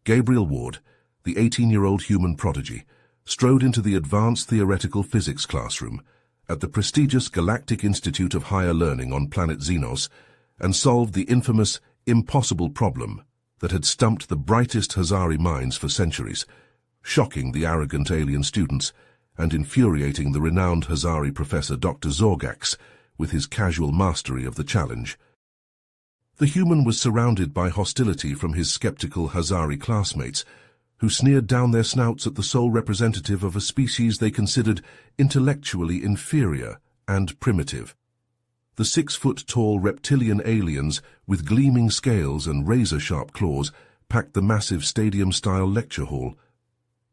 Gabriel Ward, the 18-year-old human prodigy, strode into the advanced theoretical physics classroom at the prestigious Galactic Institute of Higher Learning on planet Xenos and solved the infamous impossible problem that had stumped the brightest Hazari minds for centuries, shocking the arrogant alien students and infuriating the renowned Hazari professor Dr. Zorgax with his casual mastery of the challenge. The human was surrounded by hostility from his skeptical Hazari classmates, who sneered down their snouts at the sole representative of a species they considered intellectually inferior and primitive. The 6-foot-tall reptilian aliens with gleaming scales and razor-sharp claws packed the massive stadium-style lecture hall,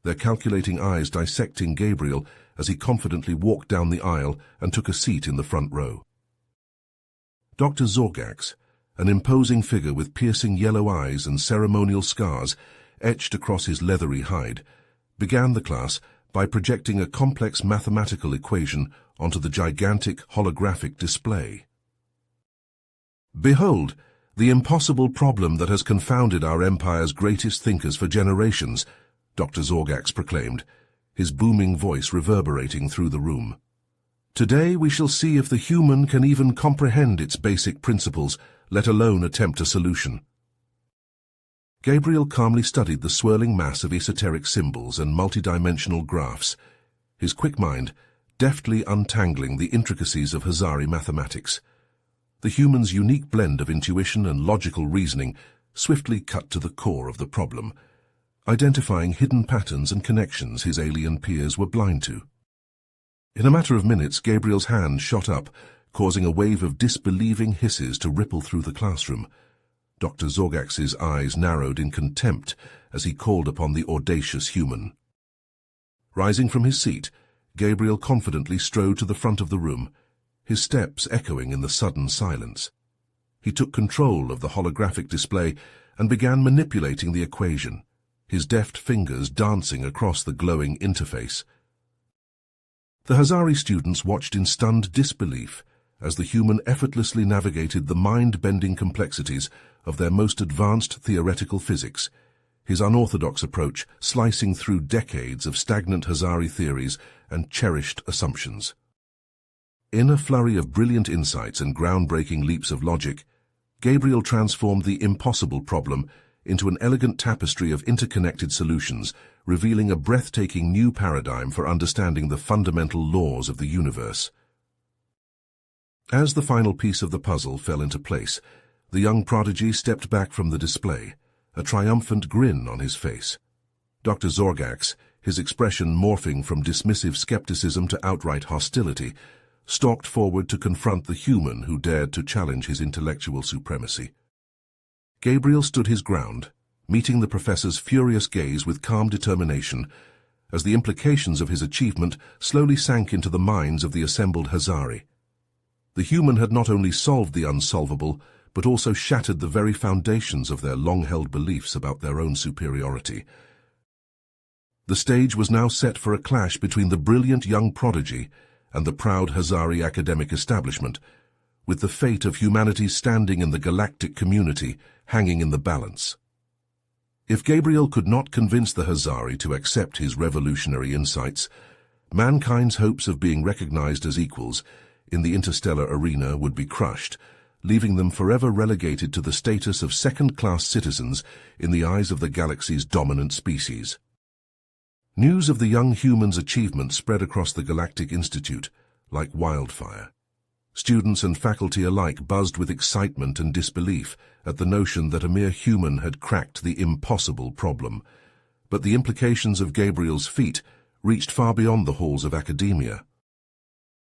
their calculating eyes dissecting Gabriel as he confidently walked down the aisle and took a seat in the front row. Dr. Zorgax, an imposing figure with piercing yellow eyes and ceremonial scars etched across his leathery hide, began the class by projecting a complex mathematical equation onto the gigantic holographic display. "Behold, the impossible problem that has confounded our empire's greatest thinkers for generations," Dr. Zorgax proclaimed, his booming voice reverberating through the room. "Today we shall see if the human can even comprehend its basic principles, let alone attempt a solution." Gabriel calmly studied the swirling mass of esoteric symbols and multidimensional graphs, his quick mind deftly untangling the intricacies of Hazari mathematics. The human's unique blend of intuition and logical reasoning swiftly cut to the core of the problem, identifying hidden patterns and connections his alien peers were blind to. In a matter of minutes, Gabriel's hand shot up, causing a wave of disbelieving hisses to ripple through the classroom. Dr. Zorgax's eyes narrowed in contempt as he called upon the audacious human. Rising from his seat, Gabriel confidently strode to the front of the room, his steps echoing in the sudden silence. He took control of the holographic display and began manipulating the equation, his deft fingers dancing across the glowing interface. The Hazari students watched in stunned disbelief as the human effortlessly navigated the mind-bending complexities of their most advanced theoretical physics, his unorthodox approach slicing through decades of stagnant Hazari theories and cherished assumptions. In a flurry of brilliant insights and groundbreaking leaps of logic, Gabriel transformed the impossible problem into an elegant tapestry of interconnected solutions, revealing a breathtaking new paradigm for understanding the fundamental laws of the universe. As the final piece of the puzzle fell into place, the young prodigy stepped back from the display, a triumphant grin on his face. Dr. Zorgax, his expression morphing from dismissive skepticism to outright hostility, stalked forward to confront the human who dared to challenge his intellectual supremacy. Gabriel stood his ground, meeting the professor's furious gaze with calm determination, as the implications of his achievement slowly sank into the minds of the assembled Hazari. The human had not only solved the unsolvable, but also shattered the very foundations of their long-held beliefs about their own superiority. The stage was now set for a clash between the brilliant young prodigy and the proud Hazari academic establishment, with the fate of humanity's standing in the galactic community hanging in the balance. If Gabriel could not convince the Hazari to accept his revolutionary insights, mankind's hopes of being recognized as equals in the interstellar arena would be crushed, leaving them forever relegated to the status of second-class citizens in the eyes of the galaxy's dominant species. News of the young human's achievement spread across the Galactic Institute like wildfire. Students and faculty alike buzzed with excitement and disbelief at the notion that a mere human had cracked the impossible problem. But the implications of Gabriel's feat reached far beyond the halls of academia.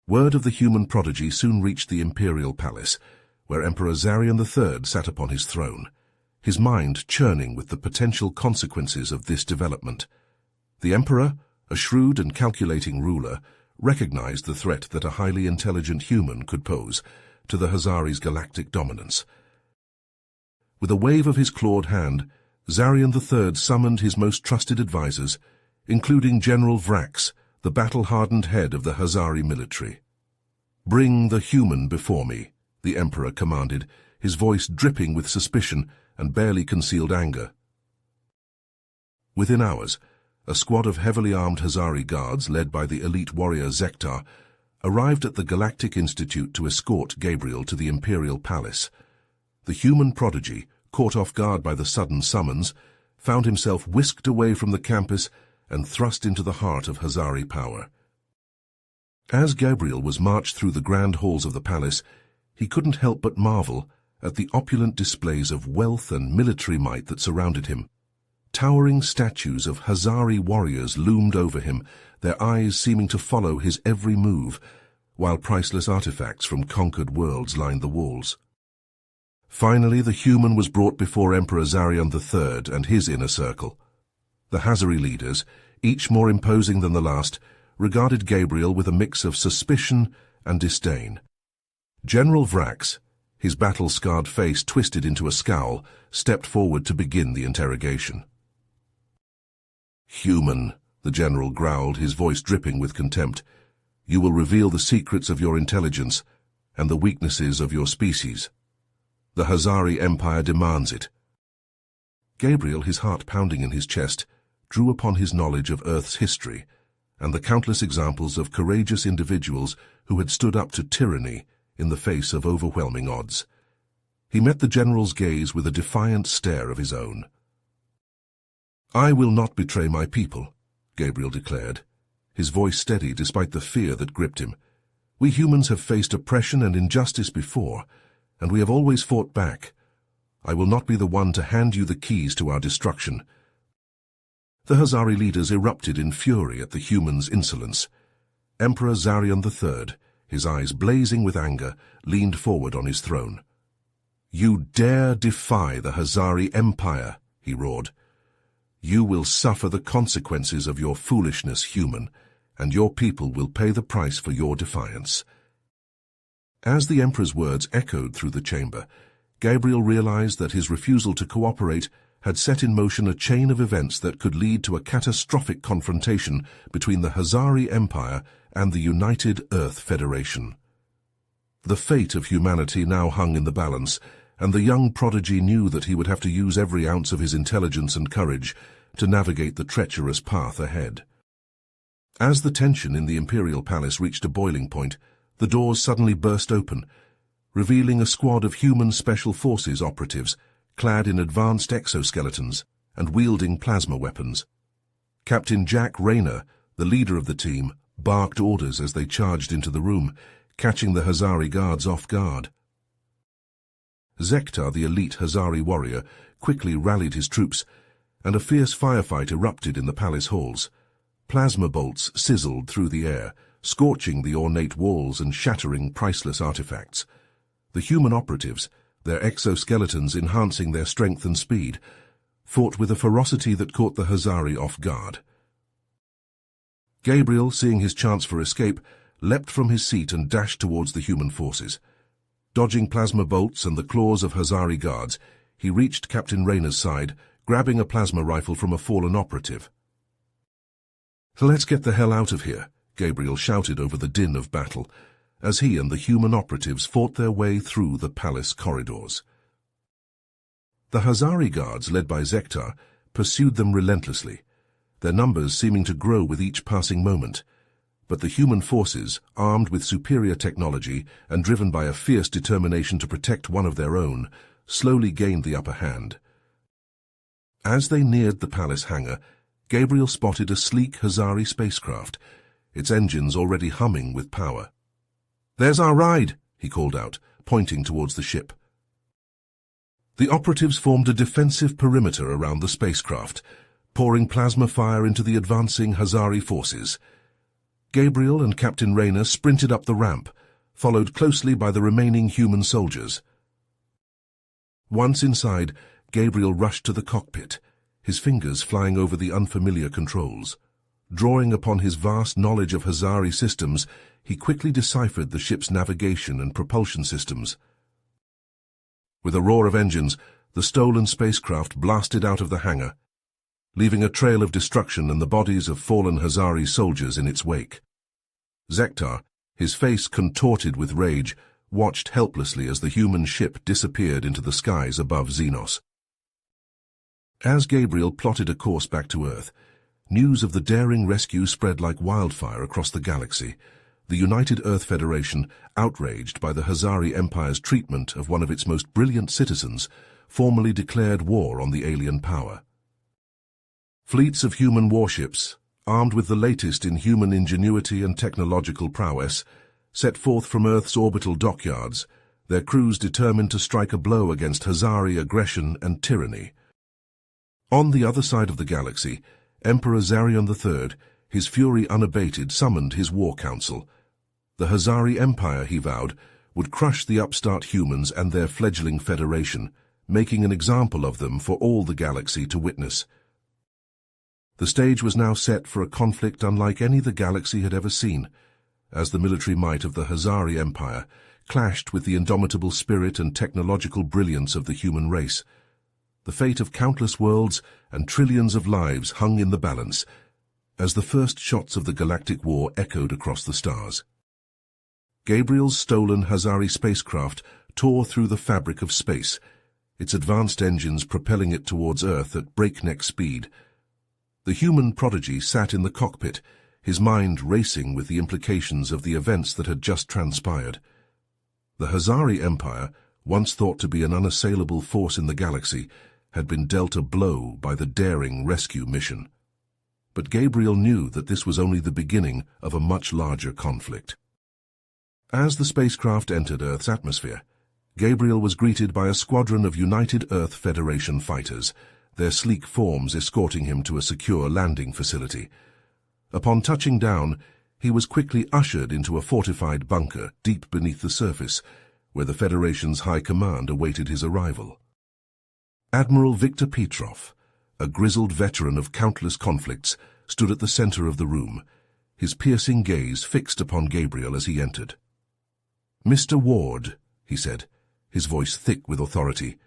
Word of the human prodigy soon reached the imperial palace, where Emperor Zarian III sat upon his throne, his mind churning with the potential consequences of this development. The emperor, a shrewd and calculating ruler, recognized the threat that a highly intelligent human could pose to the Hazari's galactic dominance. With a wave of his clawed hand, Zarian III summoned his most trusted advisors, including General Vrax, the battle-hardened head of the Hazari military. "Bring the human before me," the emperor commanded, his voice dripping with suspicion and barely concealed anger. Within hours, a squad of heavily armed Hazari guards, led by the elite warrior Zektar, arrived at the Galactic Institute to escort Gabriel to the Imperial Palace. The human prodigy, caught off guard by the sudden summons, found himself whisked away from the campus and thrust into the heart of Hazari power. As Gabriel was marched through the grand halls of the palace, he couldn't help but marvel at the opulent displays of wealth and military might that surrounded him. Towering statues of Hazari warriors loomed over him, their eyes seeming to follow his every move, while priceless artifacts from conquered worlds lined the walls. Finally, the human was brought before Emperor Zarion III and his inner circle. The Hazari leaders, each more imposing than the last, regarded Gabriel with a mix of suspicion and disdain. General Vrax, his battle-scarred face twisted into a scowl, stepped forward to begin the interrogation. "Human," the general growled, his voice dripping with contempt, "you will reveal the secrets of your intelligence and the weaknesses of your species. The Hazari Empire demands it." Gabriel, his heart pounding in his chest, drew upon his knowledge of Earth's history and the countless examples of courageous individuals who had stood up to tyranny in the face of overwhelming odds. He met the general's gaze with a defiant stare of his own. "I will not betray my people," Gabriel declared, his voice steady despite the fear that gripped him. "We humans have faced oppression and injustice before, and we have always fought back. I will not be the one to hand you the keys to our destruction." The Hazari leaders erupted in fury at the humans' insolence. Emperor Zarion III, his eyes blazing with anger, leaned forward on his throne. "You dare defy the Hazari Empire," he roared. "You will suffer the consequences of your foolishness, human, and your people will pay the price for your defiance." As the Emperor's words echoed through the chamber, Gabriel realized that his refusal to cooperate had set in motion a chain of events that could lead to a catastrophic confrontation between the Hazari Empire and the United Earth Federation. The fate of humanity now hung in the balance, and the young prodigy knew that he would have to use every ounce of his intelligence and courage to navigate the treacherous path ahead. As the tension in the Imperial Palace reached a boiling point, the doors suddenly burst open, revealing a squad of human special forces operatives, clad in advanced exoskeletons and wielding plasma weapons. Captain Jack Rayner, the leader of the team, barked orders as they charged into the room, catching the Hazari guards off guard. Zektar, the elite Hazari warrior, quickly rallied his troops, and a fierce firefight erupted in the palace halls. Plasma bolts sizzled through the air, scorching the ornate walls and shattering priceless artifacts. The human operatives, their exoskeletons enhancing their strength and speed, fought with a ferocity that caught the Hazari off guard. Gabriel, seeing his chance for escape, leapt from his seat and dashed towards the human forces. Dodging plasma bolts and the claws of Hazari guards, he reached Captain Rayner's side, grabbing a plasma rifle from a fallen operative. "Let's get the hell out of here," Gabriel shouted over the din of battle, as he and the human operatives fought their way through the palace corridors. The Hazari guards, led by Zektar, pursued them relentlessly, their numbers seeming to grow with each passing moment. But the human forces, armed with superior technology and driven by a fierce determination to protect one of their own, slowly gained the upper hand. As they neared the palace hangar, Gabriel spotted a sleek Hazari spacecraft, its engines already humming with power. "There's our ride," he called out, pointing towards the ship. The operatives formed a defensive perimeter around the spacecraft, pouring plasma fire into the advancing Hazari forces. Gabriel and Captain Rayner sprinted up the ramp, followed closely by the remaining human soldiers. Once inside, Gabriel rushed to the cockpit, his fingers flying over the unfamiliar controls. Drawing upon his vast knowledge of Hazari systems, he quickly deciphered the ship's navigation and propulsion systems. With a roar of engines, the stolen spacecraft blasted out of the hangar, leaving a trail of destruction and the bodies of fallen Hazari soldiers in its wake. Zektar, his face contorted with rage, watched helplessly as the human ship disappeared into the skies above Xenos. As Gabriel plotted a course back to Earth, news of the daring rescue spread like wildfire across the galaxy. The United Earth Federation, outraged by the Hazari Empire's treatment of one of its most brilliant citizens, formally declared war on the alien power. Fleets of human warships, armed with the latest in human ingenuity and technological prowess, set forth from Earth's orbital dockyards, their crews determined to strike a blow against Hazari aggression and tyranny. On the other side of the galaxy, Emperor Zarion III, his fury unabated, summoned his war council. The Hazari Empire, he vowed, would crush the upstart humans and their fledgling federation, making an example of them for all the galaxy to witness. The stage was now set for a conflict unlike any the galaxy had ever seen, as the military might of the Hazari Empire clashed with the indomitable spirit and technological brilliance of the human race. The fate of countless worlds and trillions of lives hung in the balance, as the first shots of the galactic war echoed across the stars. Gabriel's stolen Hazari spacecraft tore through the fabric of space, its advanced engines propelling it towards Earth at breakneck speed. The human prodigy sat in the cockpit, his mind racing with the implications of the events that had just transpired. The Hazari Empire, once thought to be an unassailable force in the galaxy, had been dealt a blow by the daring rescue mission. But Gabriel knew that this was only the beginning of a much larger conflict. As the spacecraft entered Earth's atmosphere, Gabriel was greeted by a squadron of United Earth Federation fighters, their sleek forms escorting him to a secure landing facility. Upon touching down, he was quickly ushered into a fortified bunker deep beneath the surface, where the Federation's high command awaited his arrival. Admiral Victor Petrov, a grizzled veteran of countless conflicts, stood at the center of the room, his piercing gaze fixed upon Gabriel as he entered. "Mr. Ward," he said, his voice thick with authority,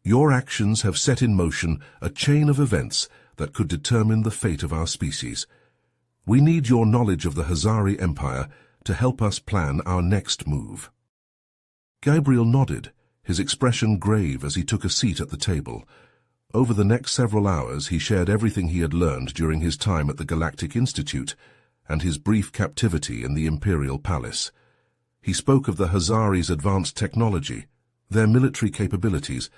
"your actions have set in motion a chain of events that could determine the fate of our species. We need your knowledge of the Hazari Empire to help us plan our next move." Gabriel nodded, his expression grave as he took a seat at the table. Over the next several hours he shared everything he had learned during his time at the Galactic Institute and his brief captivity in the Imperial Palace. He spoke of the Hazari's advanced technology, their military capabilities,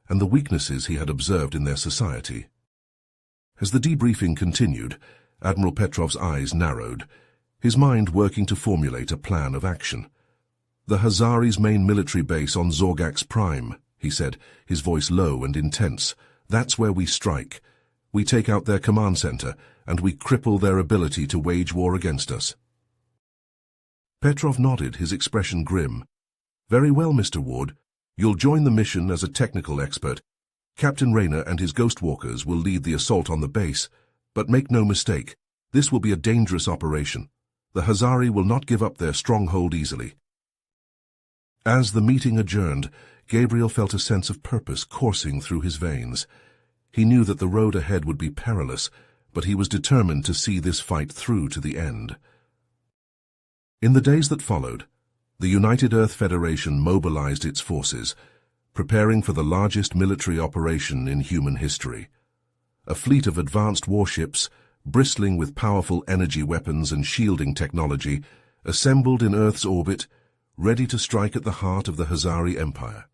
and the weaknesses he had observed in their society. As the debriefing continued, Admiral Petrov's eyes narrowed, his mind working to formulate a plan of action. "The Hazari's main military base on Zorgax Prime," he said, his voice low and intense. "That's where we strike. We take out their command center, and we cripple their ability to wage war against us." Petrov nodded, his expression grim. "Very well, Mr. Ward. You'll join the mission as a technical expert. Captain Rayner and his Ghost Walkers will lead the assault on the base, but make no mistake, this will be a dangerous operation. The Hazari will not give up their stronghold easily." As the meeting adjourned, Gabriel felt a sense of purpose coursing through his veins. He knew that the road ahead would be perilous, but he was determined to see this fight through to the end. In the days that followed, the United Earth Federation mobilized its forces, preparing for the largest military operation in human history. A fleet of advanced warships, bristling with powerful energy weapons and shielding technology, assembled in Earth's orbit, ready to strike at the heart of the Hazari Empire.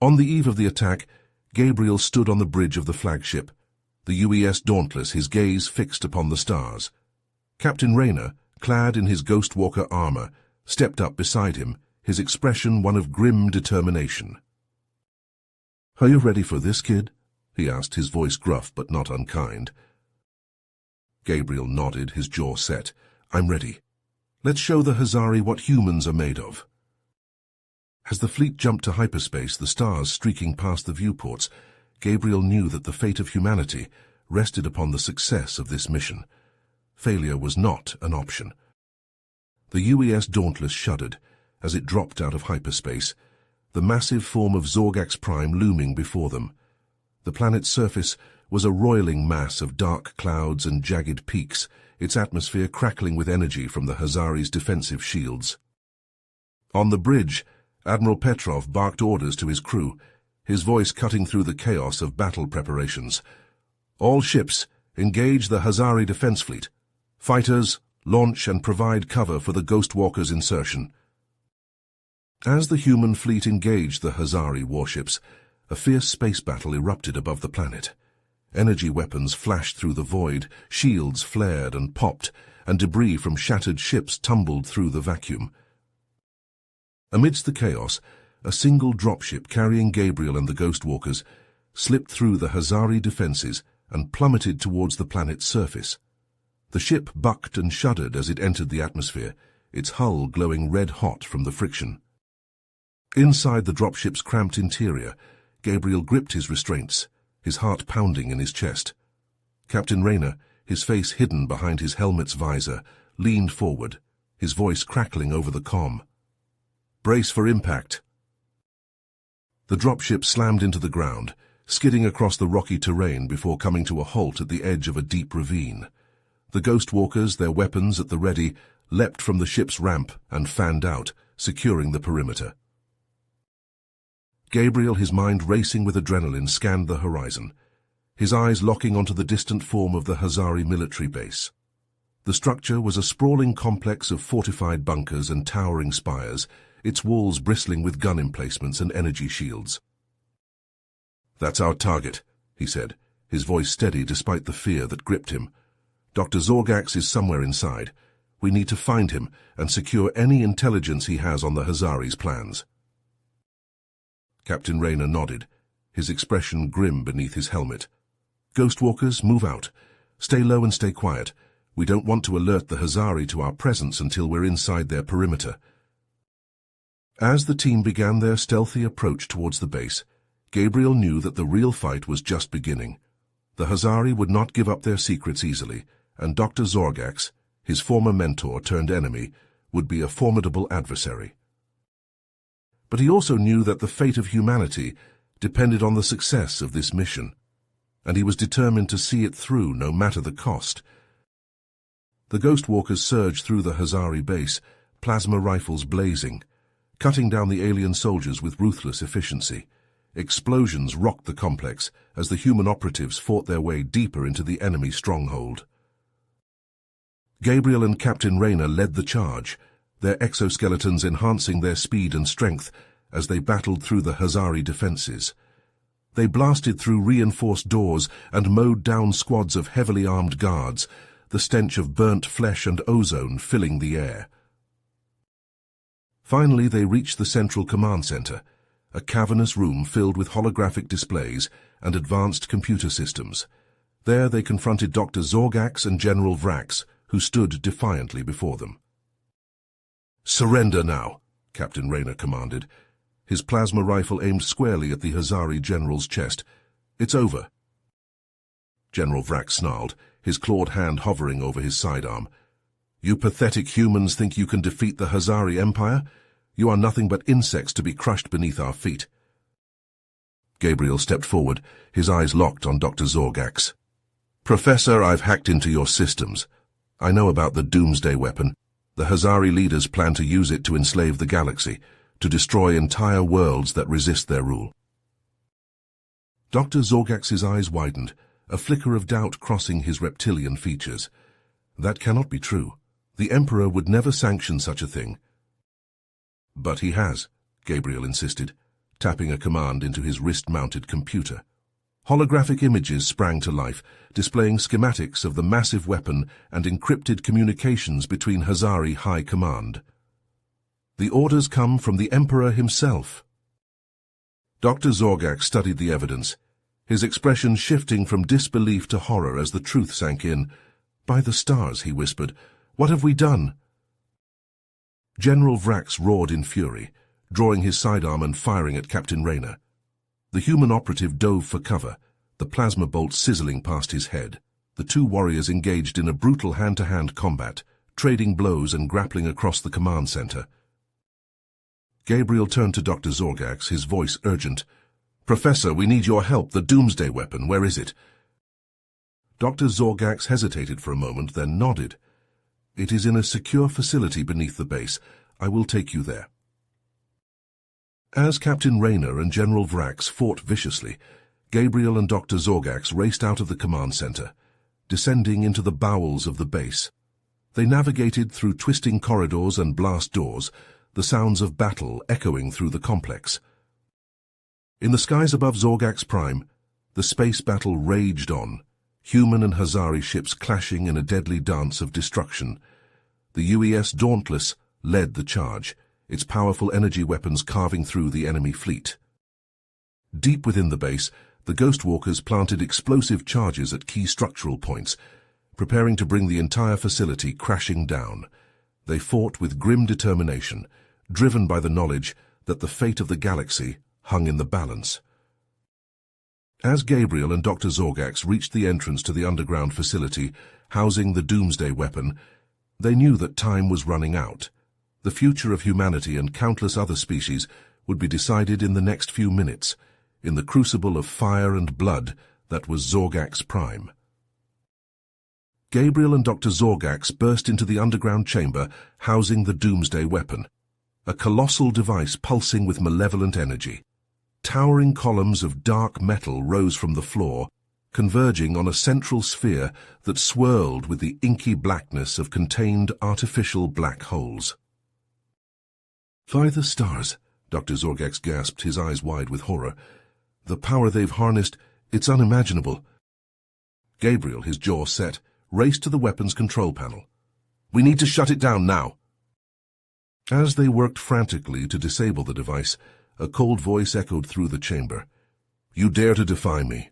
On the eve of the attack, Gabriel stood on the bridge of the flagship, the UES Dauntless, his gaze fixed upon the stars. Captain Rayner, clad in his Ghost Walker armor, stepped up beside him, his expression one of grim determination. "Are you ready for this, kid?" he asked, his voice gruff but not unkind. Gabriel nodded, his jaw set. "I'm ready. Let's show the Hazari what humans are made of." As the fleet jumped to hyperspace, the stars streaking past the viewports, Gabriel knew that the fate of humanity rested upon the success of this mission. Failure was not an option. The UES Dauntless shuddered as it dropped out of hyperspace, the massive form of Zorgax Prime looming before them. The planet's surface was a roiling mass of dark clouds and jagged peaks, its atmosphere crackling with energy from the Hazari's defensive shields. On the bridge, Admiral Petrov barked orders to his crew. his voice cutting through the chaos of battle preparations. "All ships, engage the Hazari defense fleet. Fighters, launch and provide cover for the Ghostwalkers' insertion." As the human fleet engaged the Hazari warships, a fierce space battle erupted above the planet. Energy weapons flashed through the void, shields flared and popped, and debris from shattered ships tumbled through the vacuum. Amidst the chaos, a single dropship carrying Gabriel and the Ghostwalkers slipped through the Hazari defenses and plummeted towards the planet's surface. The ship bucked and shuddered as it entered the atmosphere, its hull glowing red-hot from the friction. Inside the dropship's cramped interior, Gabriel gripped his restraints, his heart pounding in his chest. Captain Rayner, his face hidden behind his helmet's visor, leaned forward, his voice crackling over the comm. "Brace for impact." The dropship slammed into the ground, skidding across the rocky terrain before coming to a halt at the edge of a deep ravine. The Ghostwalkers, their weapons at the ready, leapt from the ship's ramp and fanned out, securing the perimeter. Gabriel, his mind racing with adrenaline, scanned the horizon, his eyes locking onto the distant form of the Hazari military base. The structure was a sprawling complex of fortified bunkers and towering spires, its walls bristling with gun emplacements and energy shields. "That's our target," he said, his voice steady despite the fear that gripped him. "Dr. Zorgax is somewhere inside. We need to find him and secure any intelligence he has on the Hazari's plans." Captain Rayner nodded, his expression grim beneath his helmet. "Ghostwalkers, move out. Stay low and stay quiet. We don't want to alert the Hazari to our presence until we're inside their perimeter." As the team began their stealthy approach towards the base, Gabriel knew that the real fight was just beginning. The Hazari would not give up their secrets easily, and Dr. Zorgax, his former mentor turned enemy, would be a formidable adversary. But he also knew that the fate of humanity depended on the success of this mission, and he was determined to see it through no matter the cost. The Ghostwalkers surged through the Hazari base, plasma rifles blazing, cutting down the alien soldiers with ruthless efficiency. Explosions rocked the complex as the human operatives fought their way deeper into the enemy stronghold. Gabriel and Captain Rayner led the charge, their exoskeletons enhancing their speed and strength as they battled through the Hazari defenses. They blasted through reinforced doors and mowed down squads of heavily armed guards, the stench of burnt flesh and ozone filling the air. Finally, they reached the central command center, a cavernous room filled with holographic displays and advanced computer systems. There they confronted Dr. Zorgax and General Vrax, who stood defiantly before them. "Surrender now," Captain Rayner commanded, his plasma rifle aimed squarely at the Hazari general's chest. "It's over." General Vrax snarled, his clawed hand hovering over his sidearm. "You pathetic humans think you can defeat the Hazari Empire? You are nothing but insects to be crushed beneath our feet." Gabriel stepped forward, his eyes locked on Dr. Zorgax. "Professor, I've hacked into your systems. I know about the Doomsday weapon. The Hazari leaders plan to use it to enslave the galaxy, to destroy entire worlds that resist their rule." Dr. Zorgax's eyes widened, a flicker of doubt crossing his reptilian features. "That cannot be true. The Emperor would never sanction such a thing." "But he has," Gabriel insisted, tapping a command into his wrist-mounted computer. Holographic images sprang to life, displaying schematics of the massive weapon and encrypted communications between Hazari High Command. "The orders come from the Emperor himself." Dr. Zorgax studied the evidence, his expression shifting from disbelief to horror as the truth sank in. "By the stars," he whispered, "what have we done?" General Vrax roared in fury, drawing his sidearm and firing at Captain Rayner. The human operative dove for cover, the plasma bolt sizzling past his head. The two warriors engaged in a brutal hand-to-hand combat, trading blows and grappling across the command center. Gabriel turned to Dr. Zorgax, his voice urgent. "Professor, we need your help. The Doomsday weapon, where is it?" Dr. Zorgax hesitated for a moment, then nodded. "It is in a secure facility beneath the base. I will take you there." As Captain Rayner and General Vrax fought viciously, Gabriel and Dr. Zorgax raced out of the command center, descending into the bowels of the base. They navigated through twisting corridors and blast doors, the sounds of battle echoing through the complex. In the skies above Zorgax Prime, the space battle raged on, human and Hazari ships clashing in a deadly dance of destruction. The UES Dauntless led the charge, its powerful energy weapons carving through the enemy fleet. Deep within the base, the Ghostwalkers planted explosive charges at key structural points, preparing to bring the entire facility crashing down. They fought with grim determination, driven by the knowledge that the fate of the galaxy hung in the balance. As Gabriel and Dr. Zorgax reached the entrance to the underground facility housing the Doomsday weapon, they knew that time was running out. The future of humanity and countless other species would be decided in the next few minutes, in the crucible of fire and blood that was Zorgax Prime. Gabriel and Dr. Zorgax burst into the underground chamber housing the Doomsday weapon, a colossal device pulsing with malevolent energy. Towering columns of dark metal rose from the floor, converging on a central sphere that swirled with the inky blackness of contained artificial black holes. "By the stars," Dr. Zorgax gasped, his eyes wide with horror. "The power they've harnessed, it's unimaginable." Gabriel, his jaw set, raced to the weapon's control panel. "We need to shut it down now." As they worked frantically to disable the device, a cold voice echoed through the chamber. "You dare to defy me?"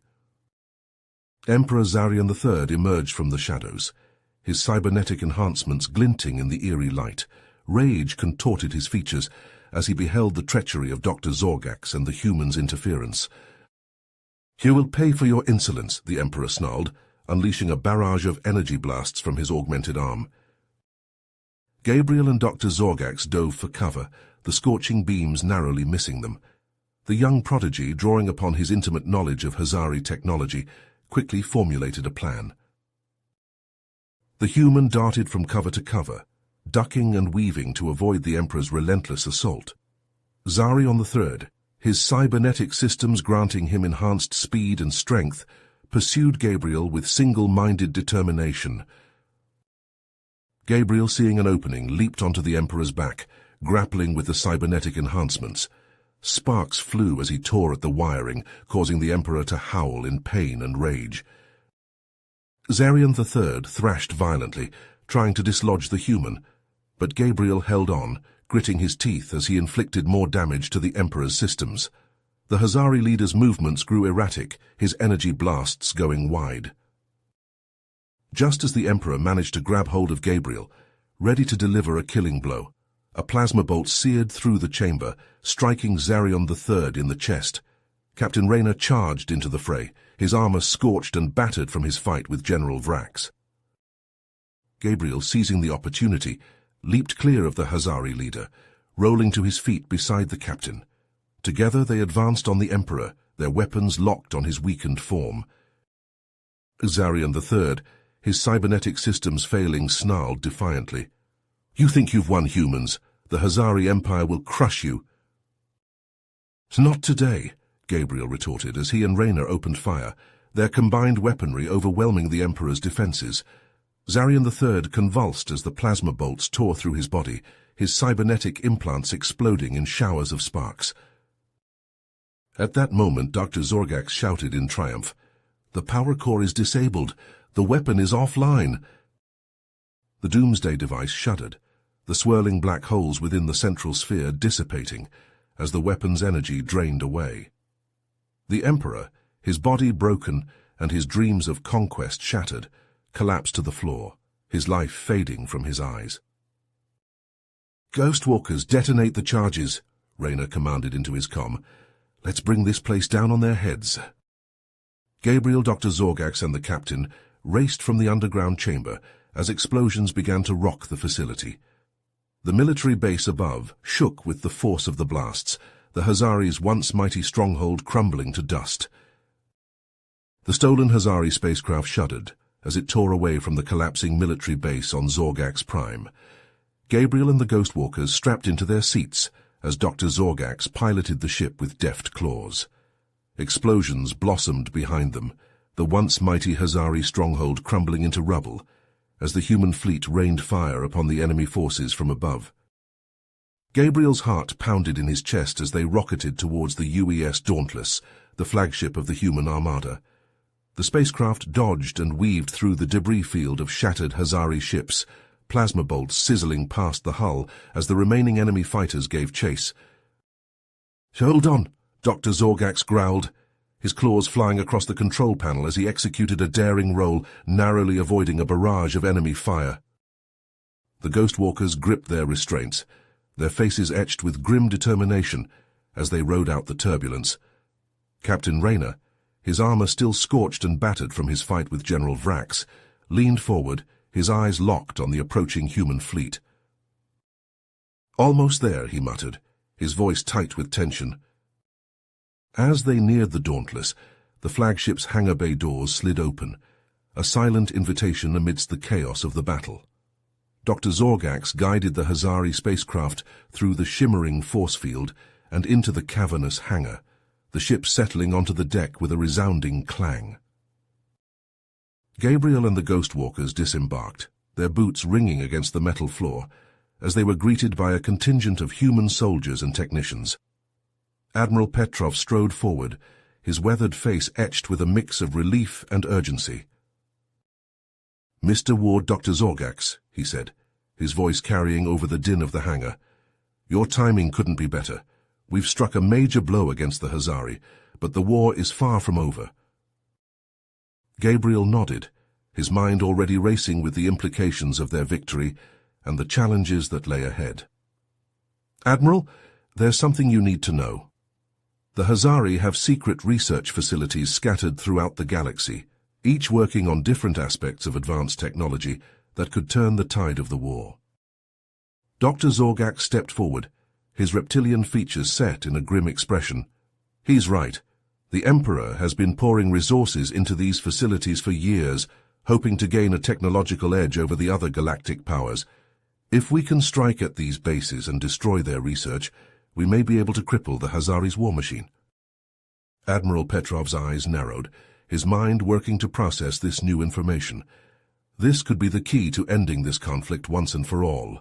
Emperor Zarian III emerged from the shadows, his cybernetic enhancements glinting in the eerie light. Rage contorted his features as he beheld the treachery of Dr. Zorgax and the humans' interference. "You will pay for your insolence," the Emperor snarled, unleashing a barrage of energy blasts from his augmented arm. Gabriel and Dr. Zorgax dove for cover, the scorching beams narrowly missing them. The young prodigy, drawing upon his intimate knowledge of Hazari technology, quickly formulated a plan. The human darted from cover to cover, ducking and weaving to avoid the Emperor's relentless assault. Zarian III, his cybernetic systems granting him enhanced speed and strength, pursued Gabriel with single-minded determination. Gabriel, seeing an opening, leaped onto the Emperor's back, grappling with the cybernetic enhancements. Sparks flew as he tore at the wiring, causing the Emperor to howl in pain and rage. Zarian III thrashed violently, trying to dislodge the human, but Gabriel held on, gritting his teeth as he inflicted more damage to the Emperor's systems. The Hazari leader's movements grew erratic, his energy blasts going wide. Just as the Emperor managed to grab hold of Gabriel, ready to deliver a killing blow, a plasma bolt seared through the chamber, striking Zarian III in the chest. Captain Rayner charged into the fray, his armor scorched and battered from his fight with General Vrax. Gabriel, seizing the opportunity, leaped clear of the Hazari leader, rolling to his feet beside the captain. Together they advanced on the Emperor, their weapons locked on his weakened form. Zarian III, his cybernetic systems failing, snarled defiantly. "You think you've won, humans? The Hazari Empire will crush you." "Not today," Gabriel retorted as he and Rayner opened fire, their combined weaponry overwhelming the Emperor's defenses. Zarian III convulsed as the plasma bolts tore through his body, his cybernetic implants exploding in showers of sparks. At that moment, Dr. Zorgax shouted in triumph, "The power core is disabled. The weapon is offline." The Doomsday device shuddered, the swirling black holes within the central sphere dissipating as the weapon's energy drained away. The Emperor, his body broken and his dreams of conquest shattered, collapsed to the floor, his life fading from his eyes. "Ghostwalkers, detonate the charges," Rayner commanded into his comm. "Let's bring this place down on their heads." Gabriel, Dr. Zorgax, and the captain raced from the underground chamber as explosions began to rock the facility. The military base above shook with the force of the blasts, the Hazari's once mighty stronghold crumbling to dust. The stolen Hazari spacecraft shuddered as it tore away from the collapsing military base on Zorgax Prime. Gabriel and the Ghostwalkers strapped into their seats as Dr. Zorgax piloted the ship with deft claws. Explosions blossomed behind them, the once mighty Hazari stronghold crumbling into rubble, as the human fleet rained fire upon the enemy forces from above. Gabriel's heart pounded in his chest as they rocketed towards the UES Dauntless, the flagship of the human armada. The spacecraft dodged and weaved through the debris field of shattered Hazari ships, plasma bolts sizzling past the hull as the remaining enemy fighters gave chase. "Hold on," Dr. Zorgax growled, his claws flying across the control panel as he executed a daring roll, narrowly avoiding a barrage of enemy fire. The Ghostwalkers gripped their restraints, their faces etched with grim determination as they rode out the turbulence. Captain Rayner, his armor still scorched and battered from his fight with General Vrax, leaned forward, his eyes locked on the approaching human fleet. "Almost there," he muttered, his voice tight with tension. As they neared the Dauntless, the flagship's hangar bay doors slid open, a silent invitation amidst the chaos of the battle. Dr. Zorgax guided the Hazari spacecraft through the shimmering force field and into the cavernous hangar, the ship settling onto the deck with a resounding clang. Gabriel and the Ghostwalkers disembarked, their boots ringing against the metal floor, as they were greeted by a contingent of human soldiers and technicians. Admiral Petrov strode forward, his weathered face etched with a mix of relief and urgency. "Mr. Ward, Dr. Zorgax," he said, his voice carrying over the din of the hangar. "Your timing couldn't be better. We've struck a major blow against the Hazari, but the war is far from over." Gabriel nodded, his mind already racing with the implications of their victory and the challenges that lay ahead. "Admiral, there's something you need to know. The Hazari have secret research facilities scattered throughout the galaxy, each working on different aspects of advanced technology that could turn the tide of the war." Dr. Zorgax stepped forward, his reptilian features set in a grim expression. "He's right. The Emperor has been pouring resources into these facilities for years, hoping to gain a technological edge over the other galactic powers. If we can strike at these bases and destroy their research, we may be able to cripple the Hazari's war machine." Admiral Petrov's eyes narrowed, his mind working to process this new information. This could be the key to ending this conflict once and for all.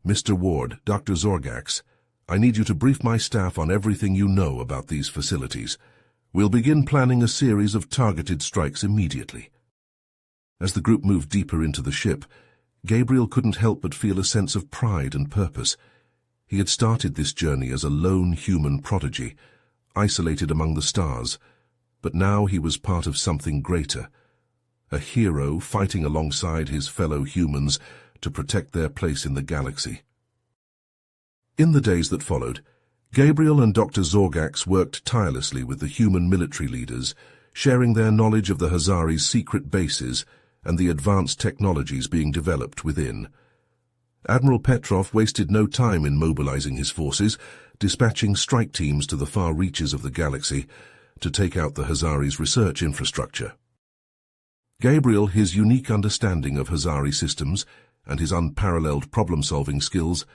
"Mr. Ward, Dr. Zorgax, I need you to brief my staff on everything you know about these facilities. We'll begin planning a series of targeted strikes immediately." As the group moved deeper into the ship, Gabriel couldn't help but feel a sense of pride and purpose. He had started this journey as a lone human prodigy, isolated among the stars, but now he was part of something greater, a hero fighting alongside his fellow humans to protect their place in the galaxy. In the days that followed, Gabriel and Dr. Zorgax worked tirelessly with the human military leaders, sharing their knowledge of the Hazari's secret bases and the advanced technologies being developed within. Admiral Petrov wasted no time in mobilizing his forces, dispatching strike teams to the far reaches of the galaxy to take out the Hazari's research infrastructure. Gabriel, his unique understanding of Hazari systems and his unparalleled problem-solving skills,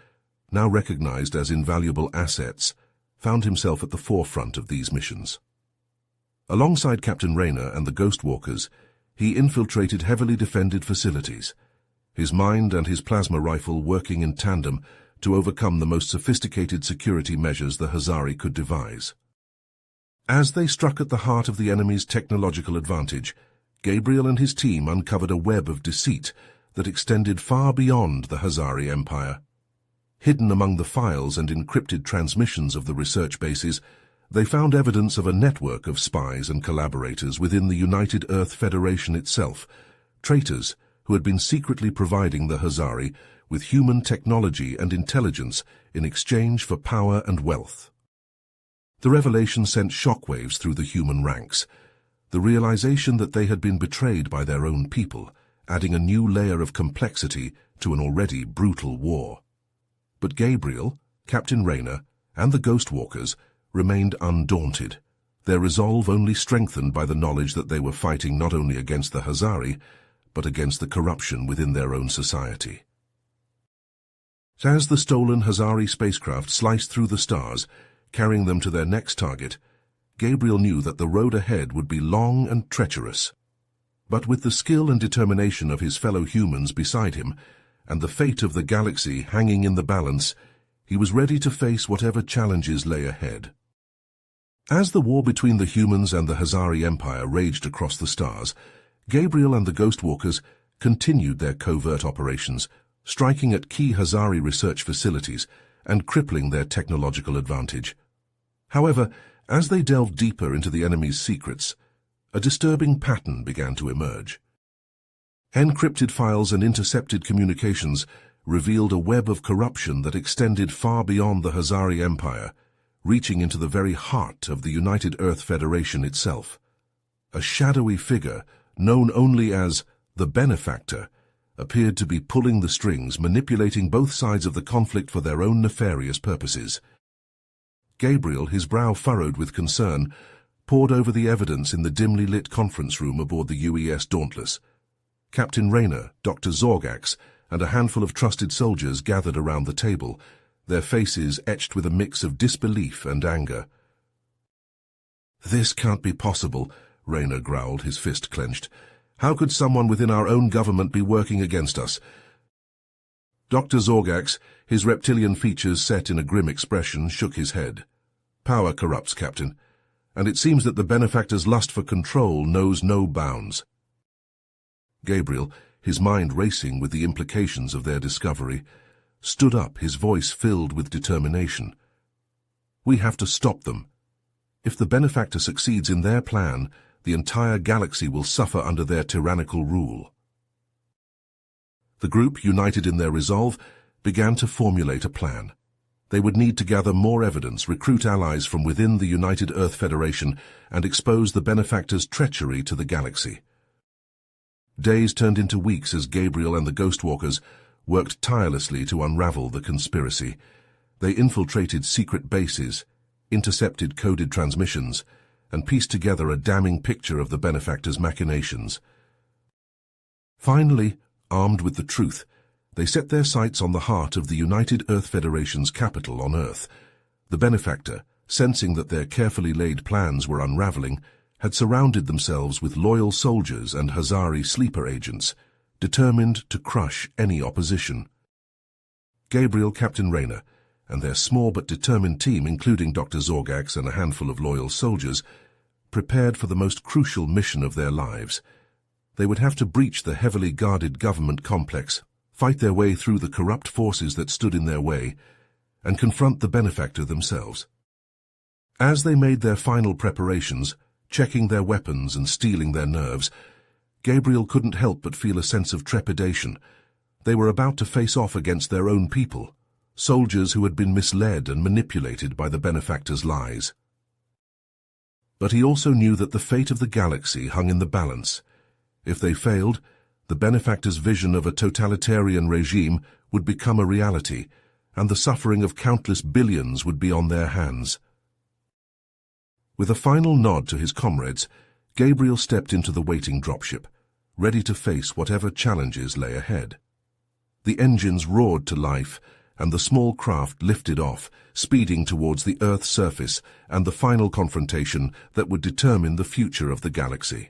now recognized as invaluable assets, found himself at the forefront of these missions. Alongside Captain Rayner and the Ghostwalkers, he infiltrated heavily defended facilities, his mind and his plasma rifle working in tandem to overcome the most sophisticated security measures the Hazari could devise. As they struck at the heart of the enemy's technological advantage, Gabriel and his team uncovered a web of deceit that extended far beyond the Hazari Empire. Hidden among the files and encrypted transmissions of the research bases, they found evidence of a network of spies and collaborators within the United Earth Federation itself, traitors who had been secretly providing the Hazari with human technology and intelligence in exchange for power and wealth. The revelation sent shockwaves through the human ranks, the realization that they had been betrayed by their own people, adding a new layer of complexity to an already brutal war. But Gabriel, Captain Rayner, and the Ghostwalkers remained undaunted, their resolve only strengthened by the knowledge that they were fighting not only against the Hazari, but against the corruption within their own society. As the stolen Hazari spacecraft sliced through the stars, carrying them to their next target, Gabriel knew that the road ahead would be long and treacherous. But with the skill and determination of his fellow humans beside him, and the fate of the galaxy hanging in the balance, he was ready to face whatever challenges lay ahead. As the war between the humans and the Hazari Empire raged across the stars, Gabriel and the Ghostwalkers continued their covert operations, striking at key Hazari research facilities and crippling their technological advantage. However, as they delved deeper into the enemy's secrets, a disturbing pattern began to emerge. Encrypted files and intercepted communications revealed a web of corruption that extended far beyond the Hazari Empire, reaching into the very heart of the United Earth Federation itself. A shadowy figure, known only as the Benefactor, appeared to be pulling the strings, manipulating both sides of the conflict for their own nefarious purposes. Gabriel, his brow furrowed with concern, pored over the evidence in the dimly lit conference room aboard the UES Dauntless. Captain Rayner, Dr. Zorgax, and a handful of trusted soldiers gathered around the table, their faces etched with a mix of disbelief and anger. "This can't be possible," Rayner growled, his fist clenched. "How could someone within our own government be working against us?" Dr. Zorgax, his reptilian features set in a grim expression, shook his head. "Power corrupts, Captain, and it seems that the Benefactor's lust for control knows no bounds." Gabriel, his mind racing with the implications of their discovery, stood up, his voice filled with determination. "We have to stop them. If the Benefactor succeeds in their plan, the entire galaxy will suffer under their tyrannical rule." The group, united in their resolve, began to formulate a plan. They would need to gather more evidence, recruit allies from within the United Earth Federation, and expose the Benefactor's treachery to the galaxy. Days turned into weeks as Gabriel and the Ghostwalkers worked tirelessly to unravel the conspiracy. They infiltrated secret bases, intercepted coded transmissions, and pieced together a damning picture of the Benefactor's machinations. Finally, armed with the truth, they set their sights on the heart of the United Earth Federation's capital on Earth. The Benefactor, sensing that their carefully laid plans were unraveling, had surrounded themselves with loyal soldiers and Hazari sleeper agents, determined to crush any opposition. Gabriel, Captain Rayner, and their small but determined team, including Dr. Zorgax and a handful of loyal soldiers, prepared for the most crucial mission of their lives. They would have to breach the heavily guarded government complex, fight their way through the corrupt forces that stood in their way, and confront the Benefactor themselves. As they made their final preparations, checking their weapons and steeling their nerves, Gabriel couldn't help but feel a sense of trepidation. They were about to face off against their own people, soldiers who had been misled and manipulated by the Benefactor's lies. But he also knew that the fate of the galaxy hung in the balance. If they failed, the Benefactor's vision of a totalitarian regime would become a reality, and the suffering of countless billions would be on their hands. With a final nod to his comrades, Gabriel stepped into the waiting dropship, ready to face whatever challenges lay ahead. The engines roared to life, and the small craft lifted off, speeding towards the Earth's surface and the final confrontation that would determine the future of the galaxy.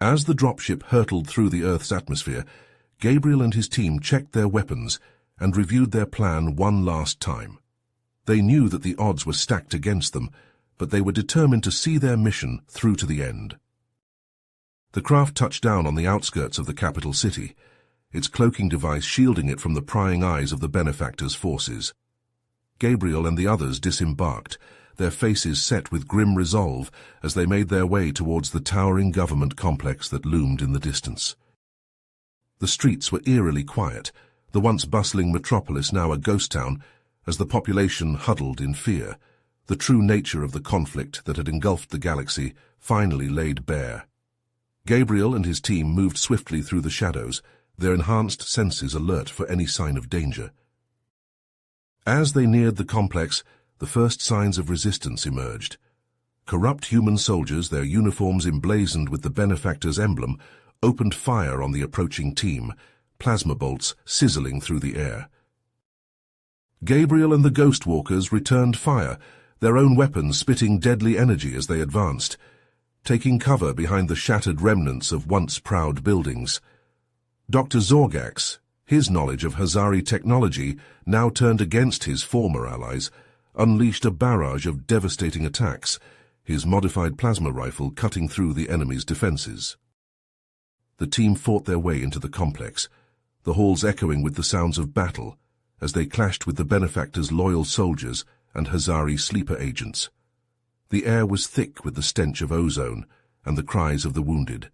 As the dropship hurtled through the Earth's atmosphere, Gabriel and his team checked their weapons and reviewed their plan one last time. They knew that the odds were stacked against them, but they were determined to see their mission through to the end. The craft touched down on the outskirts of the capital city, its cloaking device shielding it from the prying eyes of the Benefactor's forces. Gabriel and the others disembarked, their faces set with grim resolve as they made their way towards the towering government complex that loomed in the distance. The streets were eerily quiet, the once bustling metropolis now a ghost town, as the population huddled in fear. The true nature of the conflict that had engulfed the galaxy finally laid bare. Gabriel and his team moved swiftly through the shadows, their enhanced senses alert for any sign of danger. As they neared the complex, the first signs of resistance emerged. Corrupt human soldiers, their uniforms emblazoned with the Benefactor's emblem, opened fire on the approaching team, plasma bolts sizzling through the air. Gabriel and the Ghost Walkers returned fire, their own weapons spitting deadly energy as they advanced, taking cover behind the shattered remnants of once proud buildings. Dr. Zorgax, his knowledge of Hazari technology now turned against his former allies, unleashed a barrage of devastating attacks, his modified plasma rifle cutting through the enemy's defenses. The team fought their way into the complex, the halls echoing with the sounds of battle as they clashed with the benefactor's loyal soldiers and Hazari sleeper agents. The air was thick with the stench of ozone and the cries of the wounded,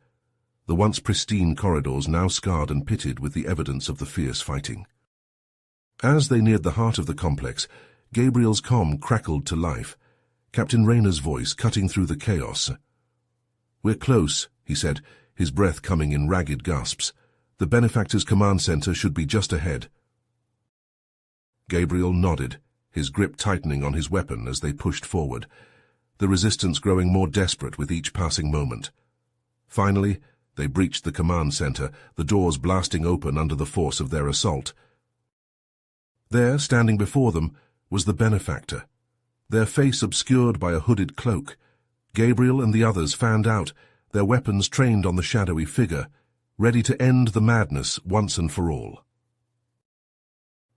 the once pristine corridors now scarred and pitted with the evidence of the fierce fighting. As they neared the heart of the complex, Gabriel's comm crackled to life, Captain Rayner's voice cutting through the chaos. "We're close," he said, his breath coming in ragged gasps. "The benefactor's command center should be just ahead." Gabriel nodded, his grip tightening on his weapon as they pushed forward, the resistance growing more desperate with each passing moment. Finally, they breached the command center, the doors blasting open under the force of their assault. There, standing before them, was the benefactor, their face obscured by a hooded cloak. Gabriel and the others fanned out, their weapons trained on the shadowy figure, ready to end the madness once and for all.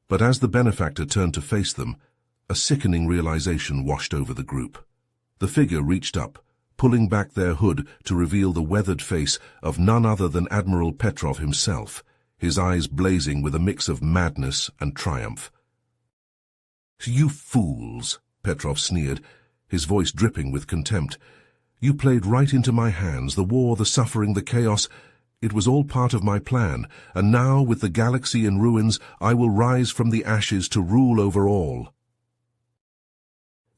But as the benefactor turned to face them, a sickening realization washed over the group. The figure reached up, pulling back their hood to reveal the weathered face of none other than Admiral Petrov himself, his eyes blazing with a mix of madness and triumph. "You fools," Petrov sneered, his voice dripping with contempt. "You played right into my hands, the war, the suffering, the chaos. It was all part of my plan, and now, with the galaxy in ruins, I will rise from the ashes to rule over all."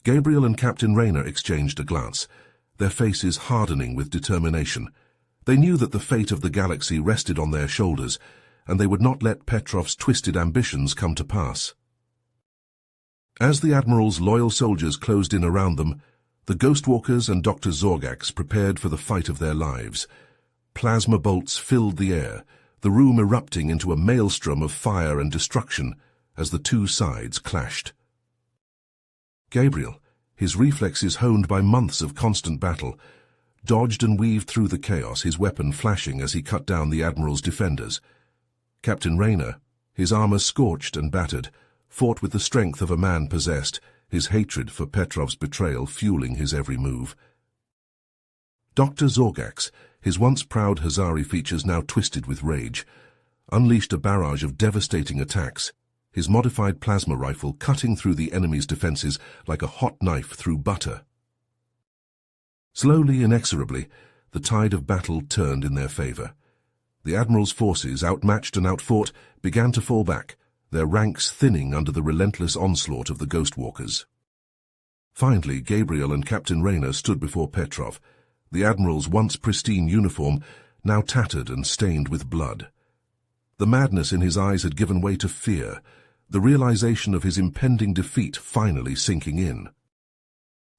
Gabriel and Captain Rayner exchanged a glance, their faces hardening with determination. They knew that the fate of the galaxy rested on their shoulders, and they would not let Petrov's twisted ambitions come to pass. As the Admiral's loyal soldiers closed in around them, the Ghost Walkers and Dr. Zorgax prepared for the fight of their lives. Plasma bolts filled the air, the room erupting into a maelstrom of fire and destruction as the two sides clashed. Gabriel, his reflexes honed by months of constant battle, dodged and weaved through the chaos, his weapon flashing as he cut down the Admiral's defenders. Captain Rayner, his armor scorched and battered, fought with the strength of a man possessed, his hatred for Petrov's betrayal fueling his every move. Dr. Zorgax, his once proud Hazari features now twisted with rage, unleashed a barrage of devastating attacks, his modified plasma rifle cutting through the enemy's defenses like a hot knife through butter. Slowly, inexorably, the tide of battle turned in their favor. The Admiral's forces, outmatched and outfought, began to fall back, their ranks thinning under the relentless onslaught of the Ghost Walkers. Finally, Gabriel and Captain Rayner stood before Petrov, the Admiral's once pristine uniform now tattered and stained with blood. The madness in his eyes had given way to fear, the realization of his impending defeat finally sinking in.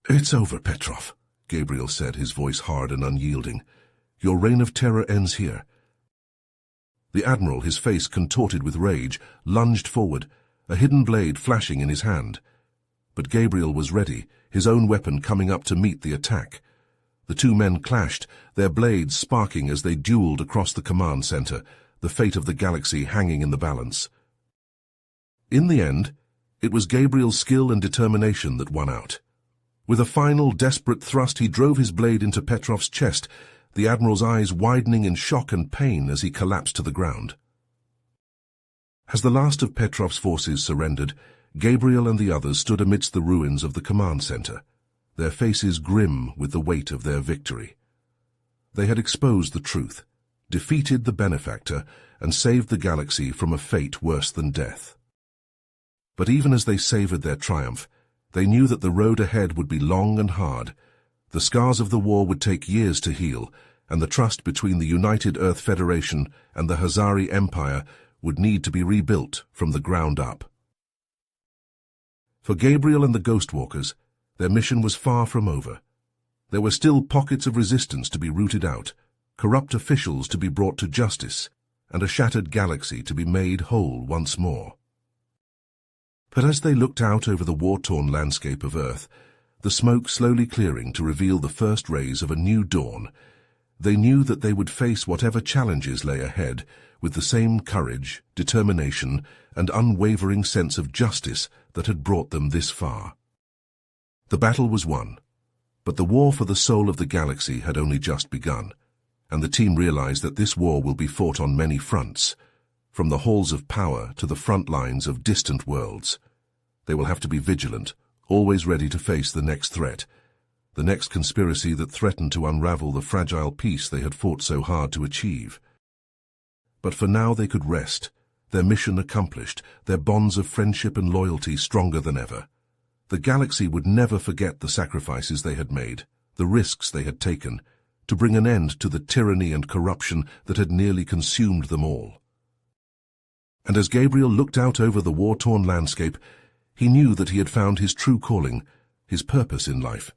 "It's over, Petrov," Gabriel said, his voice hard and unyielding. "Your reign of terror ends here." The Admiral, his face contorted with rage, lunged forward, a hidden blade flashing in his hand. But Gabriel was ready, his own weapon coming up to meet the attack. The two men clashed, their blades sparking as they dueled across the command center, the fate of the galaxy hanging in the balance. In the end, it was Gabriel's skill and determination that won out. With a final, desperate thrust, he drove his blade into Petrov's chest, the Admiral's eyes widening in shock and pain as he collapsed to the ground. As the last of Petrov's forces surrendered, Gabriel and the others stood amidst the ruins of the command center, their faces grim with the weight of their victory. They had exposed the truth, defeated the benefactor, and saved the galaxy from a fate worse than death. But even as they savored their triumph, they knew that the road ahead would be long and hard. The scars of the war would take years to heal, and the trust between the United Earth Federation and the Hazari Empire would need to be rebuilt from the ground up. For Gabriel and the Ghost Walkers, their mission was far from over. There were still pockets of resistance to be rooted out, corrupt officials to be brought to justice, and a shattered galaxy to be made whole once more. But as they looked out over the war-torn landscape of Earth, the smoke slowly clearing to reveal the first rays of a new dawn, they knew that they would face whatever challenges lay ahead with the same courage, determination, and unwavering sense of justice that had brought them this far. The battle was won, but the war for the soul of the galaxy had only just begun, and the team realized that this war will be fought on many fronts, from the halls of power to the front lines of distant worlds. They will have to be vigilant, always ready to face the next threat, the next conspiracy that threatened to unravel the fragile peace they had fought so hard to achieve. But for now they could rest, their mission accomplished, their bonds of friendship and loyalty stronger than ever. The galaxy would never forget the sacrifices they had made, the risks they had taken, to bring an end to the tyranny and corruption that had nearly consumed them all. And as Gabriel looked out over the war-torn landscape, he knew that he had found his true calling, his purpose in life.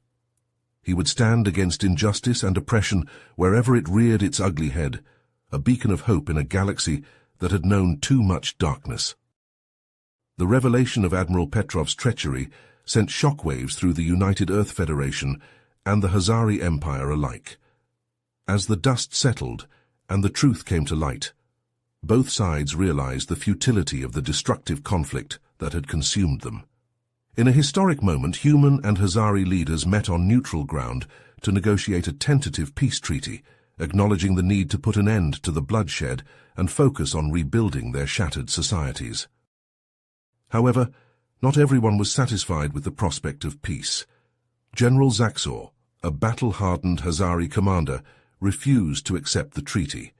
He would stand against injustice and oppression wherever it reared its ugly head, a beacon of hope in a galaxy that had known too much darkness. The revelation of Admiral Petrov's treachery sent shockwaves through the United Earth Federation and the Hazari Empire alike. As the dust settled and the truth came to light, both sides realized the futility of the destructive conflict that had consumed them. In a historic moment, human and Hazari leaders met on neutral ground to negotiate a tentative peace treaty, acknowledging the need to put an end to the bloodshed and focus on rebuilding their shattered societies. However, not everyone was satisfied with the prospect of peace. General Zaxor, a battle-hardened Hazari commander, refused to accept the treaty,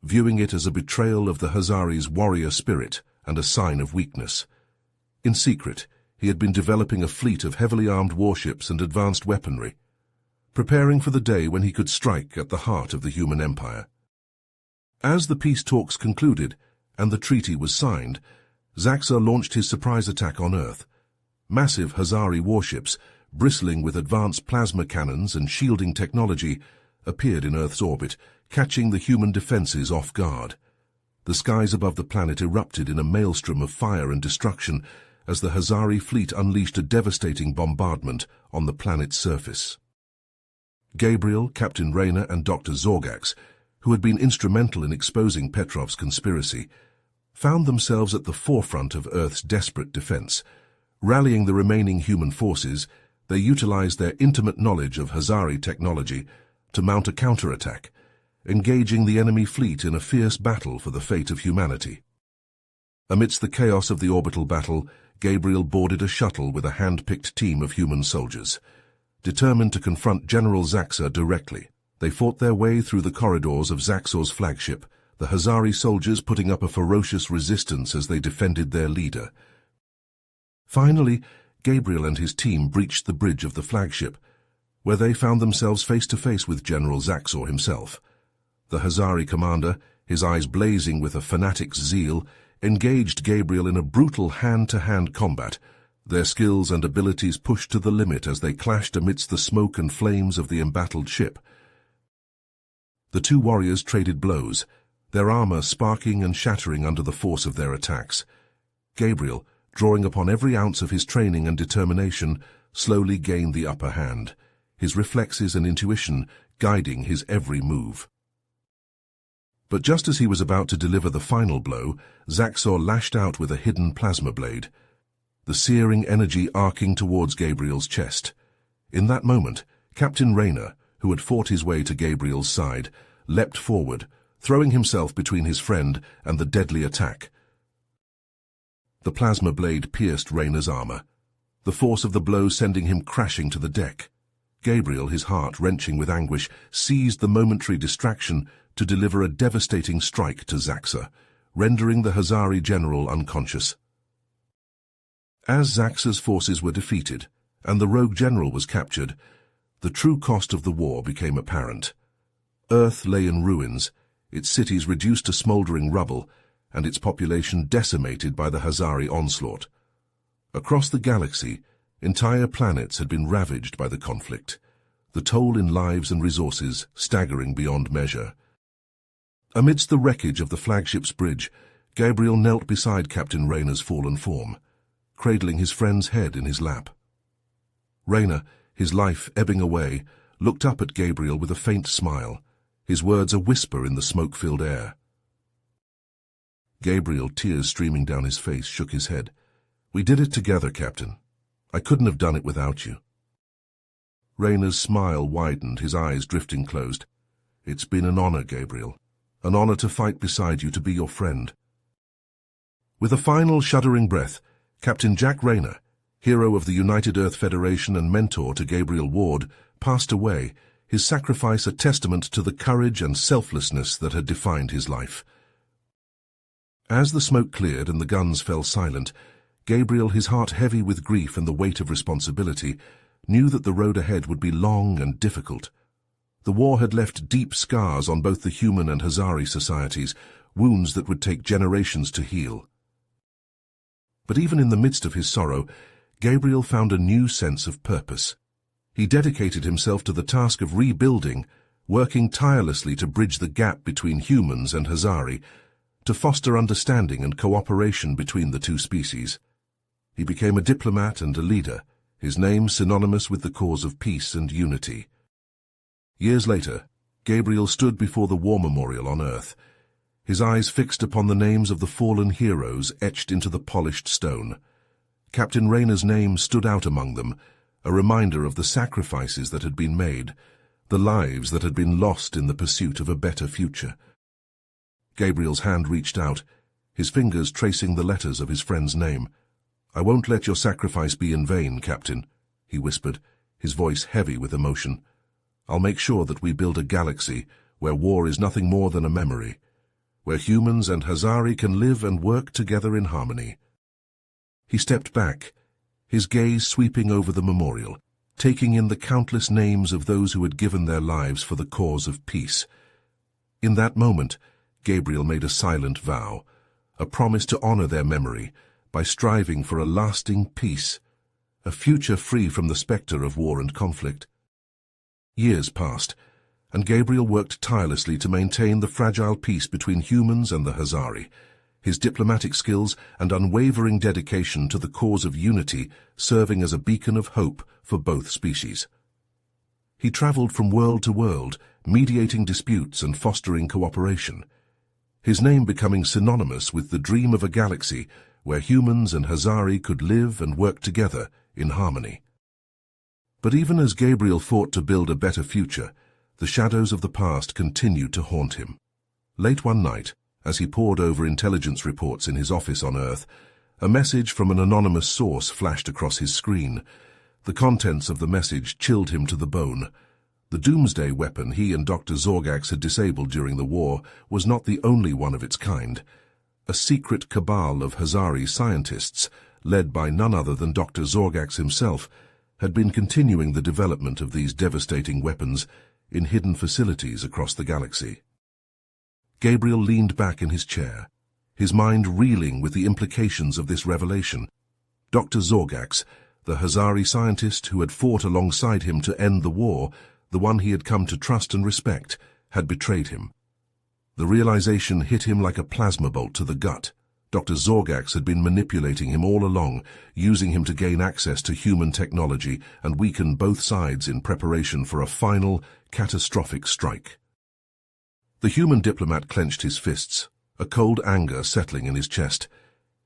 viewing it as a betrayal of the Hazari's warrior spirit and a sign of weakness. In secret, he had been developing a fleet of heavily armed warships and advanced weaponry, preparing for the day when he could strike at the heart of the human empire. As the peace talks concluded and the treaty was signed, Zaxor launched his surprise attack on Earth. Massive Hazari warships, bristling with advanced plasma cannons and shielding technology, appeared in Earth's orbit, catching the human defenses off guard. The skies above the planet erupted in a maelstrom of fire and destruction as the Hazari fleet unleashed a devastating bombardment on the planet's surface. Gabriel, Captain Rayner, and Dr. Zorgax, who had been instrumental in exposing Petrov's conspiracy, found themselves at the forefront of Earth's desperate defense. Rallying the remaining human forces, they utilized their intimate knowledge of Hazari technology to mount a counterattack, engaging the enemy fleet in a fierce battle for the fate of humanity. Amidst the chaos of the orbital battle, Gabriel boarded a shuttle with a hand-picked team of human soldiers. Determined to confront General Zaxor directly, they fought their way through the corridors of Zaxor's flagship, the Hazari soldiers putting up a ferocious resistance as they defended their leader. Finally, Gabriel and his team breached the bridge of the flagship, where they found themselves face to face with General Zaxor himself. The Hazari commander, his eyes blazing with a fanatic's zeal, engaged Gabriel in a brutal hand-to-hand combat, their skills and abilities pushed to the limit as they clashed amidst the smoke and flames of the embattled ship. The two warriors traded blows, their armor sparking and shattering under the force of their attacks. Gabriel, drawing upon every ounce of his training and determination, slowly gained the upper hand, his reflexes and intuition guiding his every move. But just as he was about to deliver the final blow, Zaxor lashed out with a hidden plasma blade, the searing energy arcing towards Gabriel's chest. In that moment, Captain Rayner, who had fought his way to Gabriel's side, leapt forward, throwing himself between his friend and the deadly attack. The plasma blade pierced Rayner's armor, the force of the blow sending him crashing to the deck. Gabriel, his heart wrenching with anguish, seized the momentary distraction to deliver a devastating strike to Zaxor, rendering the Hazari general unconscious. As Zaxor's forces were defeated and the rogue general was captured, the true cost of the war became apparent. Earth lay in ruins, its cities reduced to smoldering rubble, and its population decimated by the Hazari onslaught. Across the galaxy, entire planets had been ravaged by the conflict, the toll in lives and resources staggering beyond measure. Amidst the wreckage of the flagship's bridge, Gabriel knelt beside Captain Rayner's fallen form. cradling his friend's head in his lap. Rayner, his life ebbing away, looked up at Gabriel with a faint smile, his words a whisper in the smoke-filled air. Gabriel, tears streaming down his face, shook his head. "We did it together, Captain. I couldn't have done it without you." Rayner's smile widened, his eyes drifting closed. "It's been an honor, Gabriel. An honor to fight beside you, to be your friend." With a final shuddering breath, Captain Jack Rayner, hero of the United Earth Federation and mentor to Gabriel Ward, passed away, his sacrifice a testament to the courage and selflessness that had defined his life. As the smoke cleared and the guns fell silent, Gabriel, his heart heavy with grief and the weight of responsibility, knew that the road ahead would be long and difficult. The war had left deep scars on both the human and Hazari societies, wounds that would take generations to heal. But even in the midst of his sorrow, Gabriel found a new sense of purpose. He dedicated himself to the task of rebuilding, working tirelessly to bridge the gap between humans and Hazari, to foster understanding and cooperation between the two species. He became a diplomat and a leader, his name synonymous with the cause of peace and unity. Years later, Gabriel stood before the war memorial on Earth, his eyes fixed upon the names of the fallen heroes etched into the polished stone. Captain Rayner's name stood out among them, a reminder of the sacrifices that had been made, the lives that had been lost in the pursuit of a better future. Gabriel's hand reached out, his fingers tracing the letters of his friend's name. "I won't let your sacrifice be in vain, Captain," he whispered, his voice heavy with emotion. "I'll make sure that we build a galaxy where war is nothing more than a memory, where humans and Hazari can live and work together in harmony." He stepped back, his gaze sweeping over the memorial, taking in the countless names of those who had given their lives for the cause of peace. In that moment, Gabriel made a silent vow, a promise to honor their memory by striving for a lasting peace, a future free from the specter of war and conflict. Years passed, and Gabriel worked tirelessly to maintain the fragile peace between humans and the Hazari, his diplomatic skills and unwavering dedication to the cause of unity serving as a beacon of hope for both species. He traveled from world to world, mediating disputes and fostering cooperation, his name becoming synonymous with the dream of a galaxy where humans and Hazari could live and work together in harmony. But even as Gabriel fought to build a better future, the shadows of the past continued to haunt him. Late one night, as he pored over intelligence reports in his office on Earth, a message from an anonymous source flashed across his screen. The contents of the message chilled him to the bone. The doomsday weapon he and Dr. Zorgax had disabled during the war was not the only one of its kind. A secret cabal of Hazari scientists, led by none other than Dr. Zorgax himself, had been continuing the development of these devastating weapons in hidden facilities across the galaxy. Gabriel leaned back in his chair, his mind reeling with the implications of this revelation. Dr. Zorgax, the Hazari scientist who had fought alongside him to end the war, the one he had come to trust and respect, had betrayed him. The realization hit him like a plasma bolt to the gut. Dr. Zorgax had been manipulating him all along, using him to gain access to human technology and weaken both sides in preparation for a final, catastrophic strike. The human diplomat clenched his fists, a cold anger settling in his chest.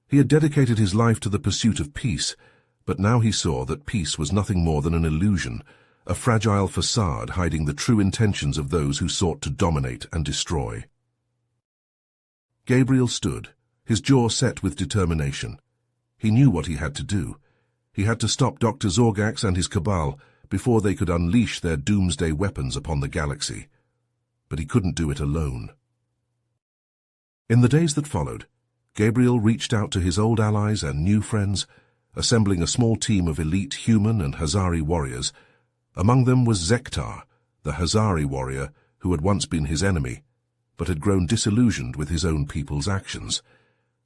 He had dedicated his life to the pursuit of peace, but now he saw that peace was nothing more than an illusion, a fragile facade hiding the true intentions of those who sought to dominate and destroy. Gabriel stood, his jaw set with determination. He knew what he had to do. He had to stop Dr. Zorgax and his cabal before they could unleash their doomsday weapons upon the galaxy. But he couldn't do it alone. In the days that followed, Gabriel reached out to his old allies and new friends, assembling a small team of elite human and Hazari warriors. Among them was Zektar, the Hazari warrior who had once been his enemy, but had grown disillusioned with his own people's actions.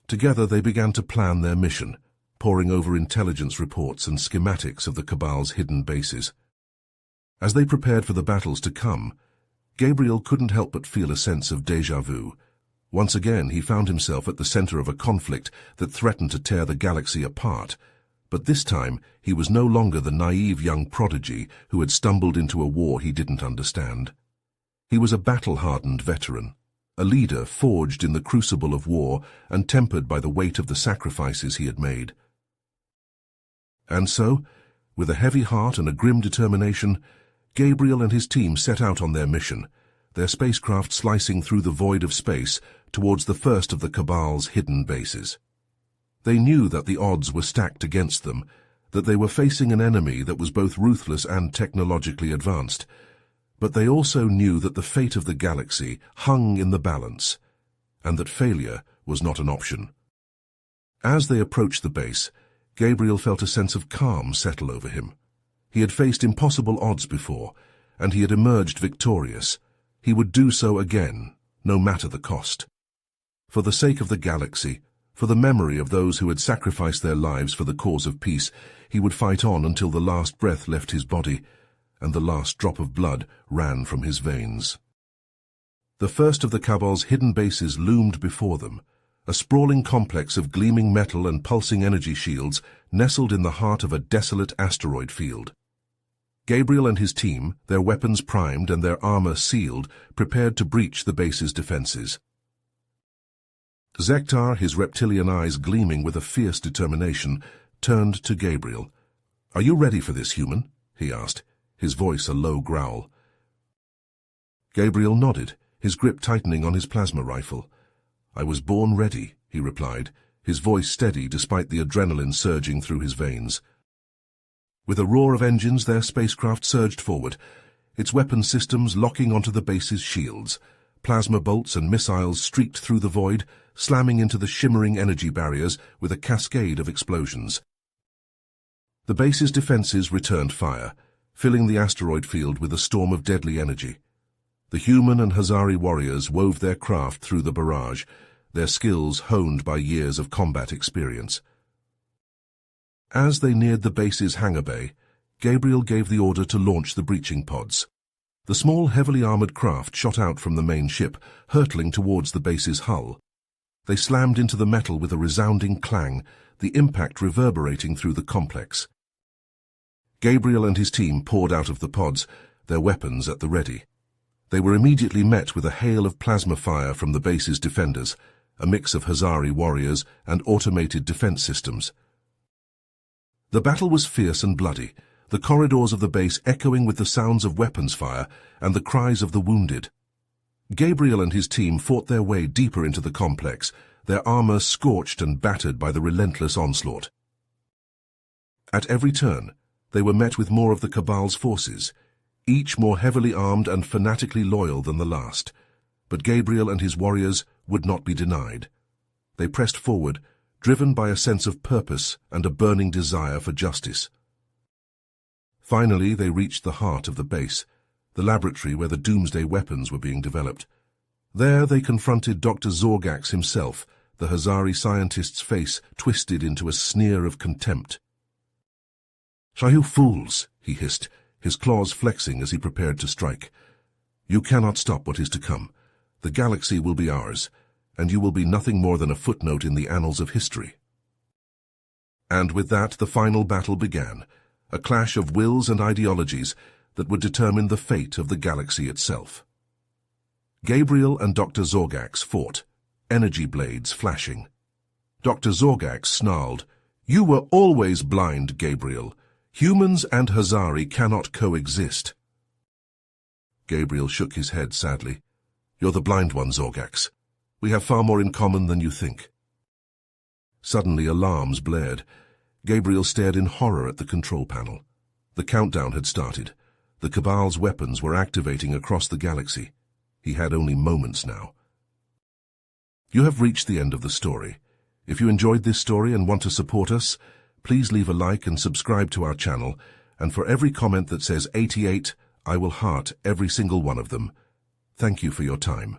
Together they began to plan their mission, poring over intelligence reports and schematics of the Cabal's hidden bases. As they prepared for the battles to come, Gabriel couldn't help but feel a sense of déjà vu. Once again he found himself at the center of a conflict that threatened to tear the galaxy apart, But this time, he was no longer the naive young prodigy who had stumbled into a war he didn't understand. He was a battle-hardened veteran, a leader forged in the crucible of war and tempered by the weight of the sacrifices he had made. And so, with a heavy heart and a grim determination, Gabriel and his team set out on their mission, their spacecraft slicing through the void of space towards the first of the Cabal's hidden bases. They knew that the odds were stacked against them, that they were facing an enemy that was both ruthless and technologically advanced, but they also knew that the fate of the galaxy hung in the balance, and that failure was not an option. As they approached the base, Gabriel felt a sense of calm settle over him. He had faced impossible odds before, and he had emerged victorious. He would do so again, no matter the cost. For the sake of the galaxy, for the memory of those who had sacrificed their lives for the cause of peace, he would fight on until the last breath left his body, and the last drop of blood ran from his veins. The first of the Cabal's hidden bases loomed before them, a sprawling complex of gleaming metal and pulsing energy shields nestled in the heart of a desolate asteroid field. Gabriel and his team, their weapons primed and their armor sealed, prepared to breach the base's defenses. Zektar, his reptilian eyes gleaming with a fierce determination, turned to Gabriel. "Are you ready for this, human?" he asked, his voice a low growl. Gabriel nodded, his grip tightening on his plasma rifle. "I was born ready," he replied, his voice steady despite the adrenaline surging through his veins. With a roar of engines, their spacecraft surged forward, its weapon systems locking onto the base's shields. Plasma bolts and missiles streaked through the void, slamming into the shimmering energy barriers with a cascade of explosions. The base's defenses returned fire, filling the asteroid field with a storm of deadly energy. The human and Hazari warriors wove their craft through the barrage, their skills honed by years of combat experience. As they neared the base's hangar bay, Gabriel gave the order to launch the breaching pods. The small, heavily armored craft shot out from the main ship, hurtling towards the base's hull. They slammed into the metal with a resounding clang, the impact reverberating through the complex. Gabriel and his team poured out of the pods, their weapons at the ready. They were immediately met with a hail of plasma fire from the base's defenders, a mix of Hazari warriors and automated defense systems. The battle was fierce and bloody, the corridors of the base echoing with the sounds of weapons fire and the cries of the wounded. Gabriel and his team fought their way deeper into the complex, their armor scorched and battered by the relentless onslaught. At every turn, they were met with more of the Cabal's forces, each more heavily armed and fanatically loyal than the last. But Gabriel and his warriors would not be denied. They pressed forward, driven by a sense of purpose and a burning desire for justice. Finally, they reached the heart of the base, the laboratory where the doomsday weapons were being developed. There they confronted Dr. Zorgax himself, the Hazari scientist's face twisted into a sneer of contempt. "Are you fools?" he hissed, his claws flexing as he prepared to strike. "You cannot stop what is to come. The galaxy will be ours, and you will be nothing more than a footnote in the annals of history." And with that, the final battle began, a clash of wills and ideologies that would determine the fate of the galaxy itself. Gabriel and Dr. Zorgax fought, energy blades flashing. Dr. Zorgax snarled, "You were always blind, Gabriel. Humans and Hazari cannot coexist." Gabriel shook his head sadly. "You're the blind one, Zorgax. We have far more in common than you think." Suddenly alarms blared. Gabriel stared in horror at the control panel. The countdown had started. The Cabal's weapons were activating across the galaxy. He had only moments now. You have reached the end of the story. If you enjoyed this story and want to support us, please leave a like and subscribe to our channel, and for every comment that says 88, I will heart every single one of them. Thank you for your time.